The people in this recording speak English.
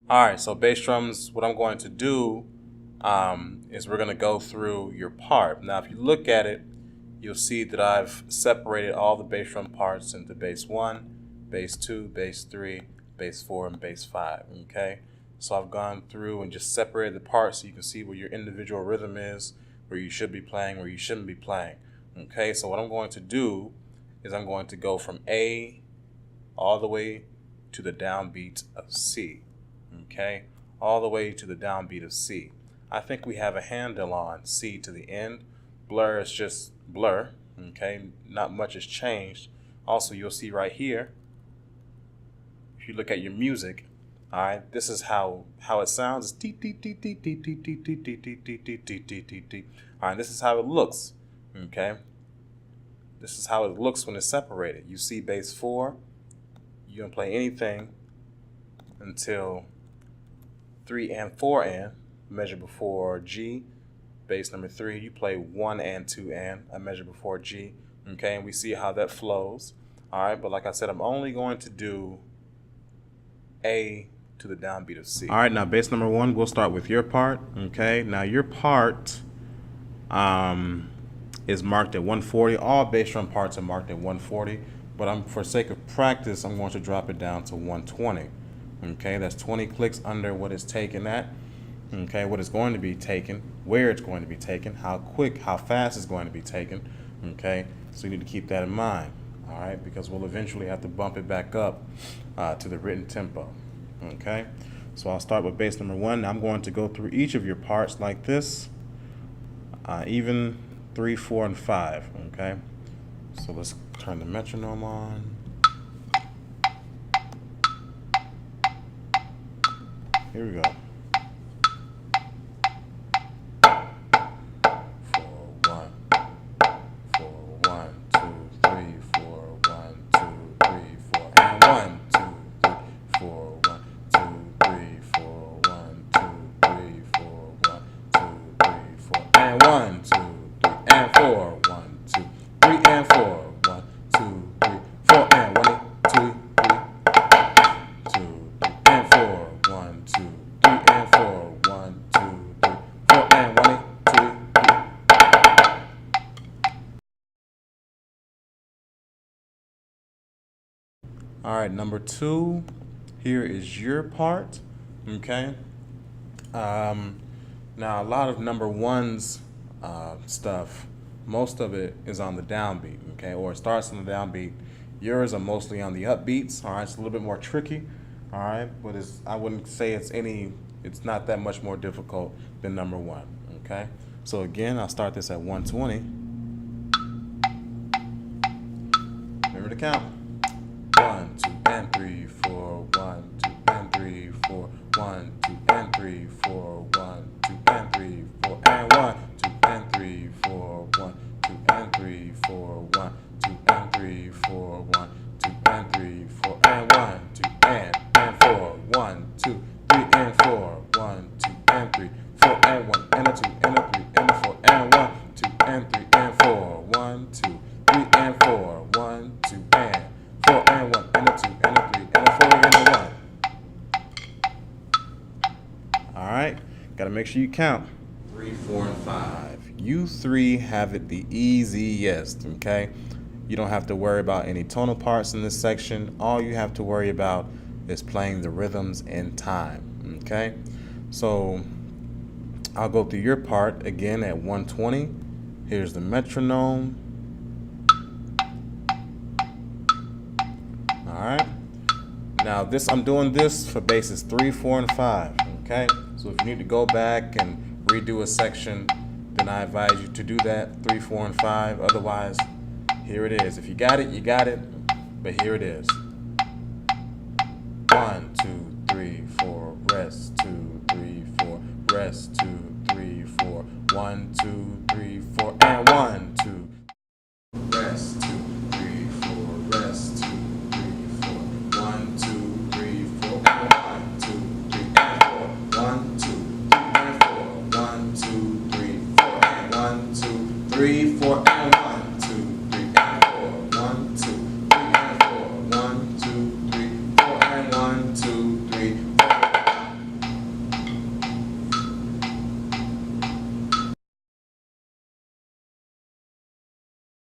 All right, so bass drums, what I'm going to do is we're going to go through your part. Now, if you look at it, you'll see that I've separated all the bass drum parts into bass 1, bass 2, bass 3, bass 4, and bass 5, okay? So I've gone through and just separated the parts so you can see where your individual rhythm is, where you should be playing, where you shouldn't be playing, okay? So what I'm going to do is I'm going to go from A all the way to the downbeat of C, okay? All the way to the downbeat of C. I think we have a handle on C to the end. Blur is just blur, okay? Not much has changed. Also, you'll see right here, if you look at your music, all right, this is how it sounds. All right, this is how it looks, okay? This is how it looks when it's separated. You see bass 4, you don't play anything until 3 and 4 and, measure before G. Bass number 3, you play 1 and 2 and, a measure before G. Okay, and we see how that flows. All right, but like I said, I'm only going to do A to the downbeat of C. All right, now bass number 1, we'll start with your part. Okay, now your part is marked at 140. All bass drum parts are marked at 140, but for sake of practice, I'm going to drop it down to 120. Okay, that's 20 clicks under what it's taken at. Okay, what it's going to be taken, where it's going to be taken, how quick, how fast it's going to be taken. Okay, so you need to keep that in mind. All right, because we'll eventually have to bump it back up to the written tempo. Okay, so I'll start with bass number 1. I'm going to go through each of your parts like this, even 3, 4, and 5. Okay, so let's turn the metronome on. Here we go. 4, 1, 4, 1, 2, 3, 4, 1, 2, 3, 4, and 1, 2, 3, 4, 1, 2, 3, 4, 1, 2, 3, 4, 1, 2, 3, 4, and 1, 2, 3, and 4, 1, 2, 3, and 4, 1, 2, 3, 4, and 1, 2, 3, 2, 3, and 4, 1, 2, 3, and 4, 1, 2, 3, 4, and 1, 2, 3. All right, number 2, here is your part, okay? Now a lot of number 1's stuff, most of it is on the downbeat, okay, or it starts on the downbeat. Yours are mostly on the upbeats, all right? It's a little bit more tricky, all right, but I wouldn't say it's not that much more difficult than number 1, okay? So again, I'll start this at 120. Remember to count. 1, 2, and 3, 4, 1, 2, and 3, 4, 1, 2, and 3, 4, 1, 2, and 3, 4, and 1, 2, and 3, 4, 1, 2, and 3, 4, 1, 2, and 3, 4, 1, 2, and 3, 4, and 1, 2, and 4, 1, 2, 3, and 4, 1, 2, and 3, 4, and 1, and a 2, and a 3, and a 4, and 1, 2, and 3, and 4, 1, 2, 3, and 4, 1, 2, and 4, and 1, and a 2, and a 3, and a 4, and a 1. All right, gotta make sure you count. 3, 4, and 5. You 3 have it the easiest, okay? You don't have to worry about any tonal parts in this section. All you have to worry about is playing the rhythms in time, okay? So I'll go through your part again at 120. Here's the metronome. All right. Now I'm doing this for basses 3, 4, and 5, okay? So if you need to go back and redo a section, then I advise you to do that, 3, 4, and 5. Otherwise, here it is. If you got it, you got it, but here it is. 1, 2, 3, 4, rest, 2, 3, 4, rest, 2, 3, 4, 1, 2, 3, 4.